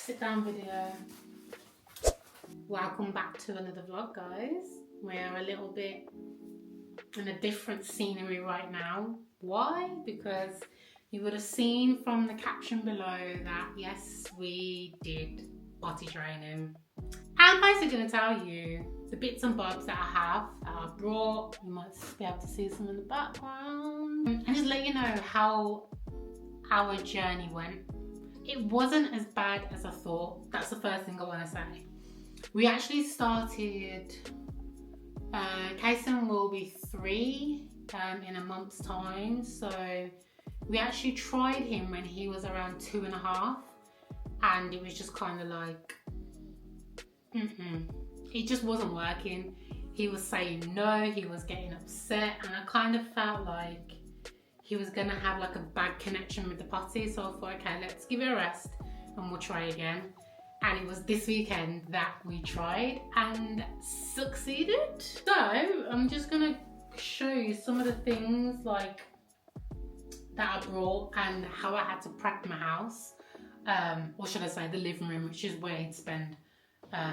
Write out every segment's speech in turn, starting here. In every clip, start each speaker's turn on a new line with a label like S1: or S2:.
S1: sit down video. Welcome back to another vlog, guys. We're a little bit in a different scenery right now. Why? Because you would have seen from the caption below that yes, we did potty training. I'm basically going to tell you the bits and bobs that I have, that I brought. You might be able to see some in the background. And just let you know how our journey went. It wasn't as bad as I thought. That's the first thing I want to say. We actually started, Kason will be 3 in a month's time. So we actually tried him when he was around 2.5, and it was just kind of like, it just wasn't working. He was saying no, he was getting upset, and I kind of felt like he was gonna have like a bad connection with the potty. So I thought, okay, let's give it a rest and we'll try again. And it was this weekend that we tried and succeeded. So I'm just gonna show you some of the things like that I brought and how I had to prep my house, or should I say the living room, which is where he'd spend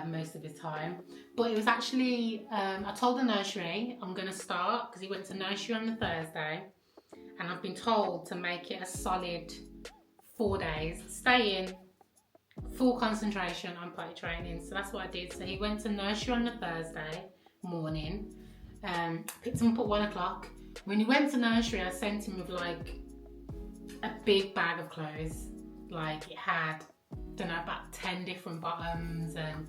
S1: most of his time. But it was actually, I told the nursery I'm gonna start, because he went to nursery on the Thursday, and I've been told to make it a solid 4 days, stay in, full concentration on potty training. So that's what I did. So he went to nursery on the Thursday morning, picked him up at 1 o'clock. When he went to nursery, I sent him with like a big bag of clothes. Like it had, I don't know, about 10 different bottoms. And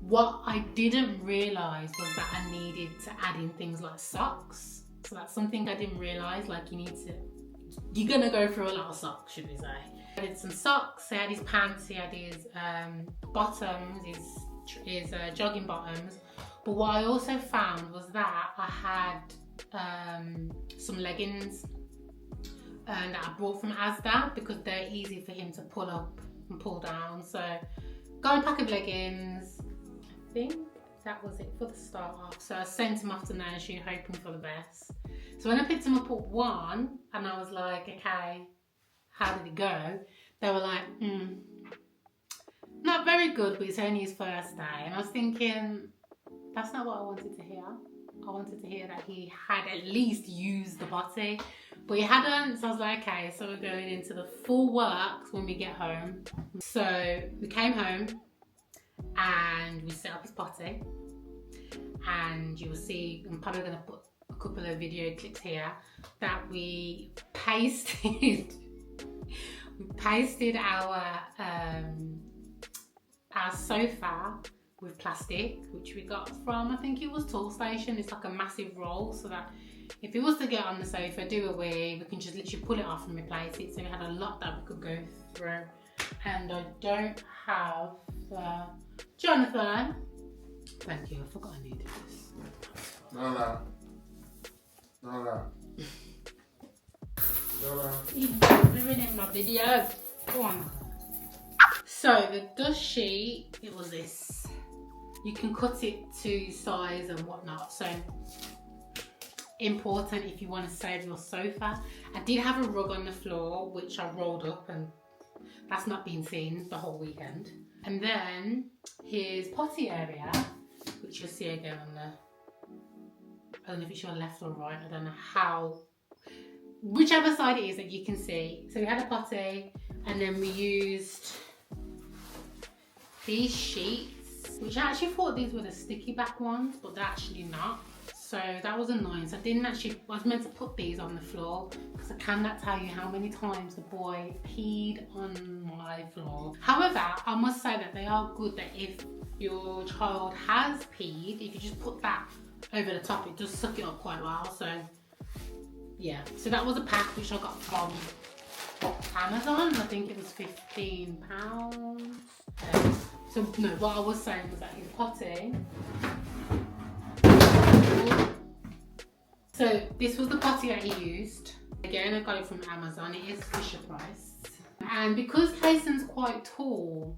S1: what I didn't realise was that I needed to add in things like socks. So that's something I didn't realise, like you're gonna go through a lot of socks, should we say. I did some socks, he had his pants, he had his bottoms, his jogging bottoms. But what I also found was that I had some leggings that I brought from Asda, because they're easy for him to pull up and pull down. So got a pack of leggings. I think that was it for the start off. So I sent him off to nursery hoping for the best. So when I picked him up at 1 and I was like, okay, how did it go? They were like, not very good, but it's only his first day. And I was thinking, that's not what I wanted to hear. I wanted to hear that he had at least used the potty, but he hadn't. So I was like, okay, so we're going into the full works when we get home. So we came home and we set up his potty, and you will see, I'm probably going to put a couple of video clips here, that we pasted our sofa with plastic, which we got from, I think it was Tool Station. It's like a massive roll, so that if he was to get on the sofa, do a wee, we can just literally pull it off and replace it. So we had a lot that we could go through. And I don't have Jonathan. Thank you, I forgot I needed this.
S2: No.
S1: You're ruining my video. Go on. So the dust sheet, it was this. You can cut it to size and whatnot. So important if you want to save your sofa. I did have a rug on the floor which I rolled up, and that's not been seen the whole weekend. And then his potty area, which you'll see again on the, I don't know if it's your left or right, I don't know how, whichever side it is that you can see. So we had a potty, and then we used these sheets, which I actually thought these were the sticky back ones, but they're actually not. So that was annoying. So I was meant to put these on the floor, because I cannot tell you how many times the boy peed on my floor. However, I must say that they are good, that if your child has peed, if you just put that over the top, it does suck it up quite well. So yeah, so that was a pack which I got from Amazon. I think it was £15. So no, what I was saying was that his potty, so this was the potty that he used. Again, I got it from Amazon. It is Fisher Price. And because Kason's quite tall,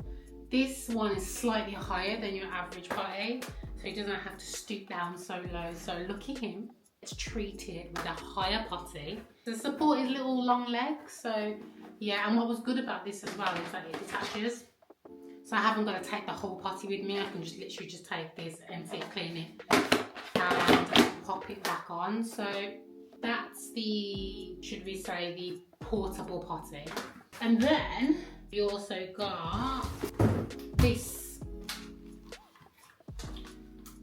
S1: this one is slightly higher than your average potty, so he doesn't have to stoop down so low. So lucky him, it's treated with a higher potty to support his little long legs. So yeah, and what was good about this as well is that it detaches. So I haven't got to take the whole potty with me. I can just literally just take this, empty it, clean it, and pop it back on. So that's the, should we say, the portable potty. And then we also got this.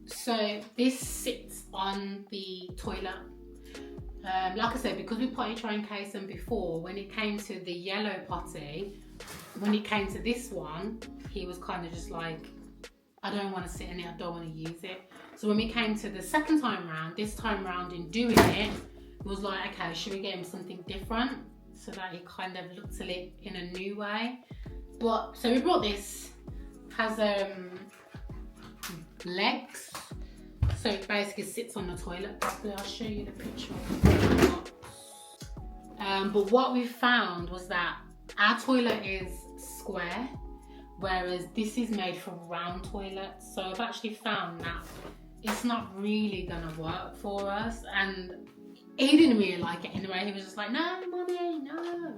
S1: So this sits on the toilet. Like I said, because we potty trained Kason before, when it came to the yellow potty, when it came to this one, he was kind of just like, I don't want to sit in it, I don't want to use it. So when we came to the second time round, this time round in doing it, it was like, okay, should we get him something different? So that he kind of looked at it in a new way. But, so we brought this, has legs. So it basically sits on the toilet properly. I'll show you the picture of the box. But what we found was that our toilet is square, whereas this is made for round toilets. So I've actually found that it's not really gonna work for us. And he didn't really like it anyway. He was just like, no, mommy, no.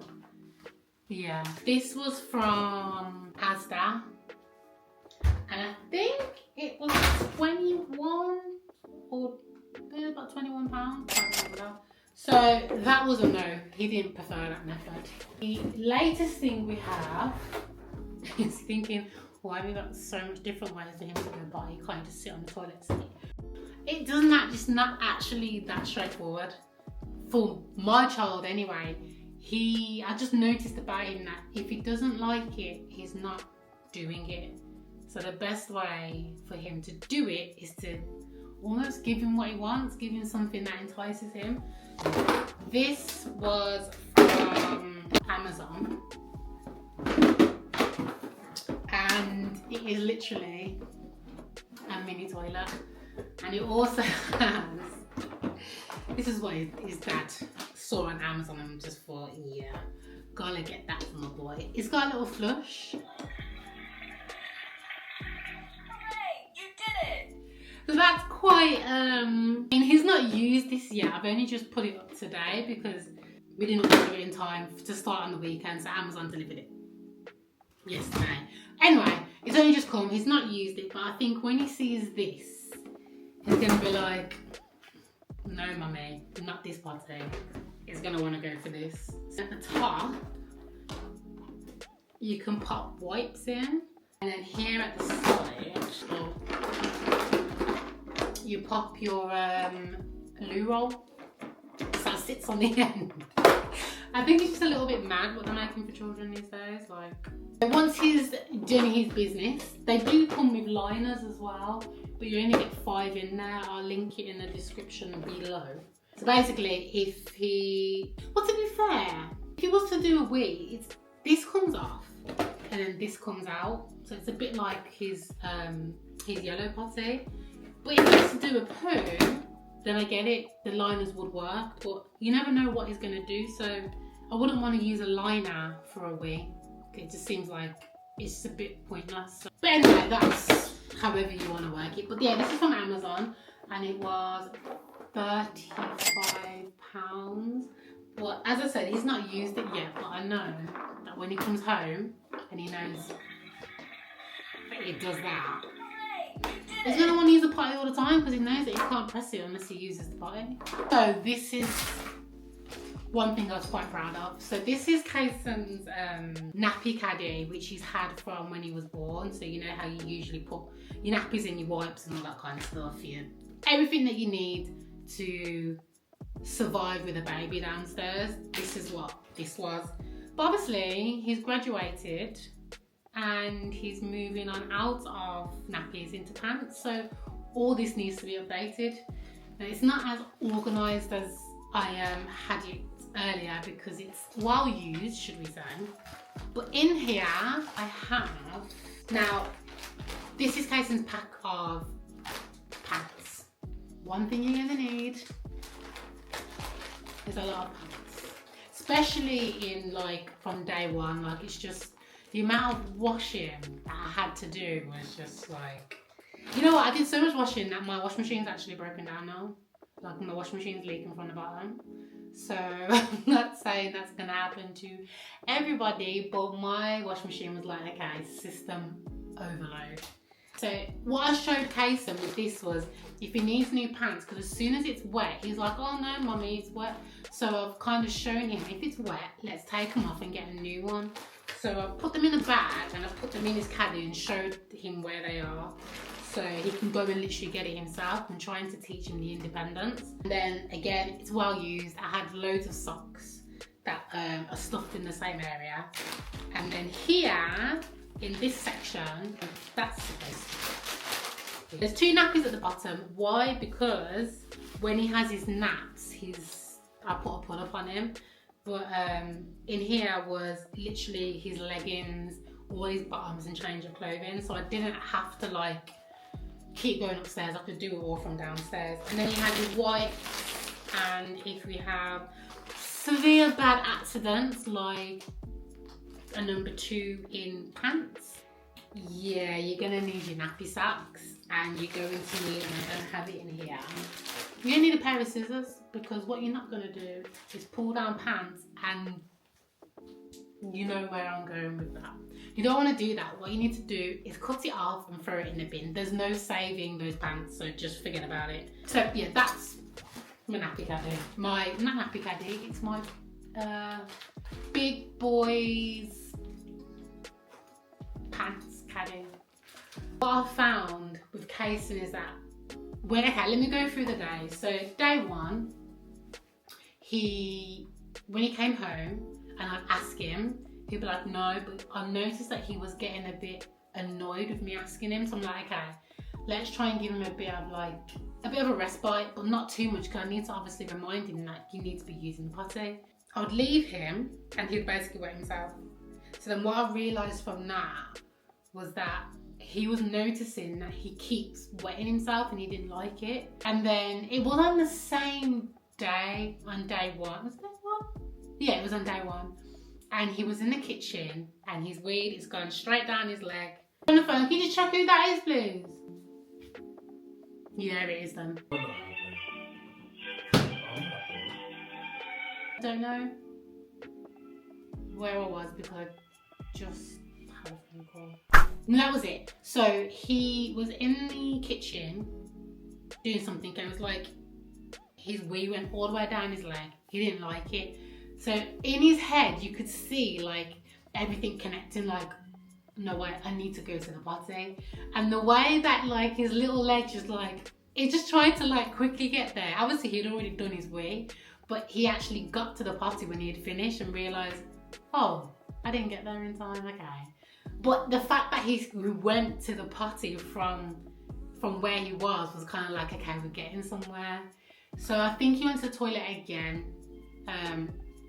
S1: Yeah, this was from Asda. And I think it was 21 or about £21. I can't remember. So that was a no. He didn't prefer that method. The latest thing we have is thinking, why have we got so much different ways for him to go by? He can't just sit on the toilet seat. It doesn't it's not actually that straightforward. For my child anyway, I just noticed about him that if he doesn't like it, he's not doing it. So the best way for him to do it is to almost give him what he wants, give him something that entices him. This was from Amazon, and it is literally a mini toilet, and it also has, this is what his dad saw on Amazon and just thought, yeah, gotta get that for my boy. It's got a little flush. So that's quite, I mean, he's not used this yet. I've only just put it up today because we didn't order it in time to start on the weekend, so Amazon delivered it yesterday. Anyway, it's only just come. He's not used it, but I think when he sees this, he's going to be like, no, mummy, not this potty. He's going to want to go for this. So at the top, you can pop wipes in, and then here at the side, you pop your loo roll, so it sits on the end. I think it's just a little bit mad what they're making for children these days. Like, once he's doing his business, they do come with liners as well, but you only get 5 in there. I'll link it in the description below. So basically, if he, well, to be fair, if he was to do a wee, this comes off and then this comes out, so it's a bit like his yellow potty. But if he was to do a poo, then I get it, the liners would work, but you never know what he's going to do, so I wouldn't want to use a liner for a wee. It just seems like it's just a bit pointless. So, but anyway, that's however you want to work it. But yeah, this is from Amazon, and it was £35. But as I said, he's not used it yet, but I know that when he comes home and he knows that it does that, he's going to want to use the potty all the time because he knows that he can't press it unless he uses the potty. So this is one thing I was quite proud of. So this is Kason's nappy caddy, which he's had from when he was born. So you know how you usually put your nappies in your wipes and all that kind of stuff. Everything that you need to survive with a baby downstairs. This is what this was. But obviously he's graduated and he's moving on out of nappies into pants, so all this needs to be updated. Now, it's not as organised as I had it earlier because it's well used, should we say. But in here I have, now this is Kason's pack of pants. One thing you're going to need is a lot of pants, especially in like from day one. Like, it's just the amount of washing that I had to do was just like, you know what, I did so much washing that my washing machine's actually broken down now. Like, my washing machine's leaking from the bottom. So I'm not saying that's gonna happen to everybody, but my washing machine was like, okay, system overload. So what I showed Kason with this was, if he needs new pants, because as soon as it's wet, he's like, oh no, mummy, it's wet. So I've kind of shown him, if it's wet, let's take them off and get a new one. So I put them in a bag and I put them in his caddy and showed him where they are. So he can go and literally get it himself. I'm trying to teach him the independence. And then again, it's well used. I had loads of socks that are stuffed in the same area. And then here, in this section, that's supposed to be. There's 2 nappies at the bottom. Why? Because when he has his naps, I put a pull-up on him. But in here was literally his leggings, all his bottoms and change of clothing. So I didn't have to like keep going upstairs. I could do it all from downstairs. And then he had his wipes, and if we have severe bad accidents like a number 2 in pants, yeah, you're gonna need your nappy sacks, and you're going to need, and I don't have it in here, you're gonna need a pair of scissors, because what you're not gonna do is pull down pants, and you know where I'm going with that. You don't want to do that. What you need to do is cut it off and throw it in the bin. There's no saving those pants, so just forget about it. So yeah, that's my nappy caddy. Not nappy caddy, it's my big boys pants caddy. What I've found with Kason is that okay, let me go through the day. So day 1, when he came home and I'd ask him, he'd be like, no, but I noticed that he was getting a bit annoyed with me asking him. So I'm like, okay, let's try and give him a bit of a respite, but not too much, because I need to obviously remind him that you need to be using the potty. I would leave him and he'd basically wet himself. So then what I realised from that was that he was noticing that he keeps wetting himself and he didn't like it. And then it was on the same day, on day 1. Was it day 1? Yeah, it was on day 1. And he was in the kitchen and his weed is going straight down his leg. On the phone, can you just check who that is, please? Yeah, it is then. I don't know where I was because I just had a phone call. And that was it. So he was in the kitchen doing something and it was like his wee went all the way down his leg. He didn't like it. So in his head, you could see like everything connecting, like, no way, I need to go to the potty. And the way that like his little leg just like, it just tried to like quickly get there. Obviously he'd already done his wee, but he actually got to the potty when he had finished and realised, oh, I didn't get there in time, okay. But the fact that he went to the potty from where he was kind of like, okay, we're getting somewhere. So I think he went to the toilet again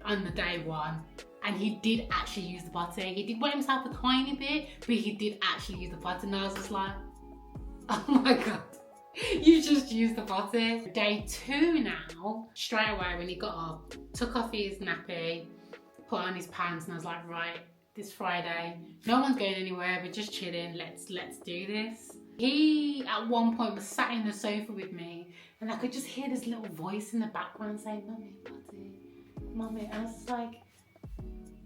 S1: on the day 1, and he did actually use the potty. He did wet himself a tiny bit, but he did actually use the potty, and I was just like, oh my god, you just used the potty. Day 2 now, straight away when he got up, took off his nappy, put on his pants, and I was like, right, this Friday, no one's going anywhere, we're just chilling, let's do this. He at one point was sat in the sofa with me and I could just hear this little voice in the background saying, mummy, potty, mummy. And I was just like,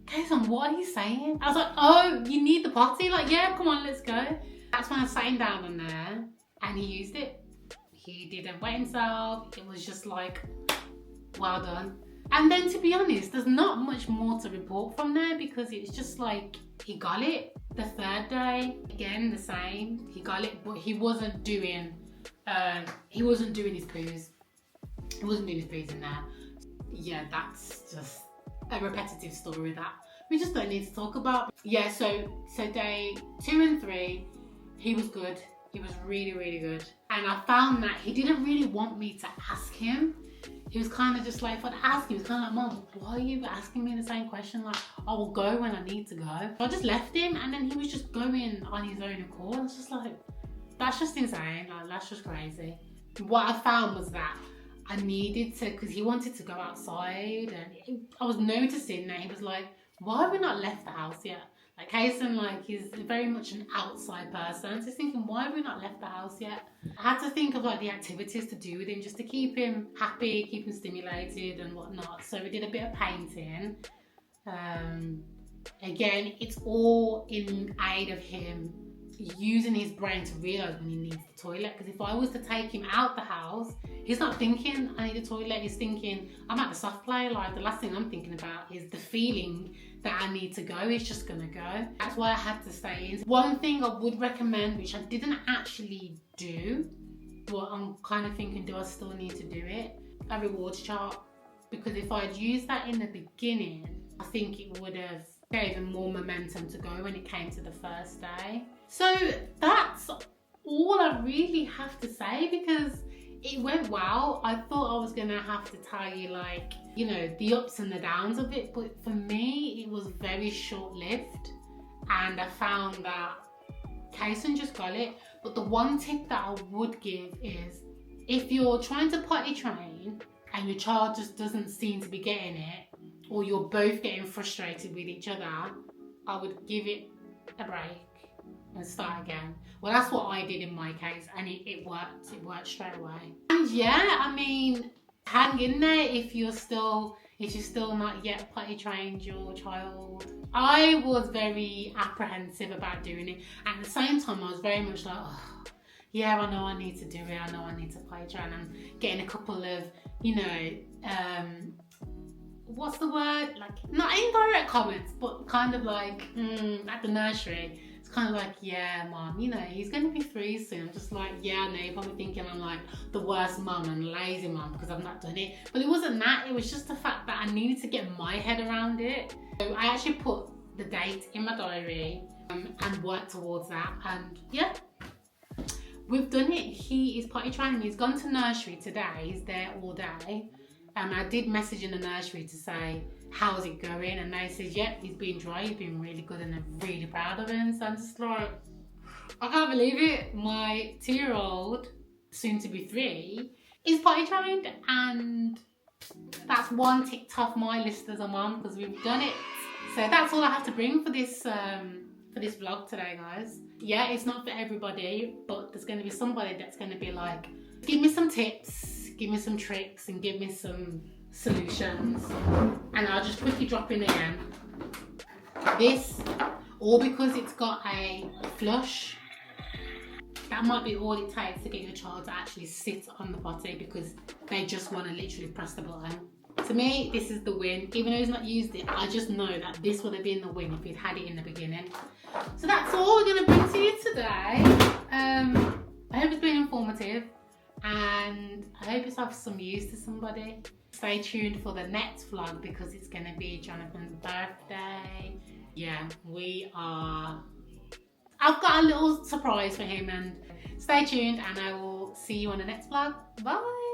S1: Kason, what are you saying? I was like, oh, you need the potty? Like, yeah, come on, let's go. That's when I sat him down on there and he used it. He didn't wet himself. It was just like, well done. And then to be honest, there's not much more to report from there because it's just like, he got it. The 3rd day, again, the same. He got it, but he wasn't doing his poos. He wasn't doing his poos in there. Yeah, that's just a repetitive story that we just don't need to talk about. Yeah, so day 2 and 3, he was good. He was really, really good. And I found that he didn't really want me to ask him. He was kind of just like, if I'd ask him, he was kind of like, Mom, why are you asking me the same question? Like, I will go when I need to go. So I just left him and then he was just going on his own accord. I was just like, that's just insane. Like, that's just crazy. What I found was that I needed to, because he wanted to go outside and I was noticing that he was like, why have we not left the house yet? Like Kason, like, he's very much an outside person. So I was thinking, why have we not left the house yet? I had to think of like the activities to do with him just to keep him happy, keep him stimulated and whatnot. So we did a bit of painting. Again, it's all in aid of him using his brain to realise when he needs the toilet. Because if I was to take him out the house, he's not thinking I need a toilet. He's thinking I'm at the soft play. Like, the last thing I'm thinking about is the feeling that I need to go. He's just gonna go. That's why I had to stay in. One thing I would recommend, which I didn't actually do, but I'm kind of thinking, do I still need to do it? A rewards chart. Because if I'd used that in the beginning, I think it would have given more momentum to go when it came to the first day. So that's all I really have to say, because it went well. I thought I was gonna have to tell you, like, you know, the ups and the downs of it, but for me it was very short-lived, and I found that Kaysen just got it. But the one tip that I would give is, if you're trying to potty train and your child just doesn't seem to be getting it, or you're both getting frustrated with each other, I would give it a break and start again. Well, that's what I did in my case, and it worked. It worked straight away. And yeah, I mean, hang in there if you're still not yet potty trained your child. I was very apprehensive about doing it. At the same time, I was very much like, oh, yeah, I know I need to do it. I know I need to potty train. I'm getting a couple of, you know, what's the word? Like, not indirect comments, but kind of like, at the nursery. It's kind of like, yeah, mum, you know, he's going to be 3 soon. I'm just like, yeah, no, you're probably thinking I'm like the worst mum and lazy mum because I've not done it. But it wasn't that. It was just the fact that I needed to get my head around it. So I actually put the date in my diary and worked towards that. And yeah, we've done it. He is potty training. He's gone to nursery today. He's there all day. I did message in the nursery to say, how's it going? And they said, yep, he's been dry, he's been really good, and I'm really proud of him. So I'm just like, I can't believe it. My 2-year-old, soon to be 3, is potty trained, and that's one ticked off my list as a mum, because we've done it. So that's all I have to bring for this vlog today, guys. Yeah, it's not for everybody, but there's going to be somebody that's going to be like, give me some tips, give me some tricks, and give me some solutions. And I'll just quickly drop in again. This, all because it's got a flush, that might be all it takes to get your child to actually sit on the potty, because they just want to literally press the button. To me, this is the win. Even though he's not used it, I just know that this would have been the win if he'd had it in the beginning. So that's all we're going to bring to you today. I hope it's been informative, and I hope it's of some use to somebody. Stay tuned for the next vlog, because it's going to be Jonathan's birthday. Yeah, I've got a little surprise for him, and stay tuned, and I will see you on the next vlog. Bye!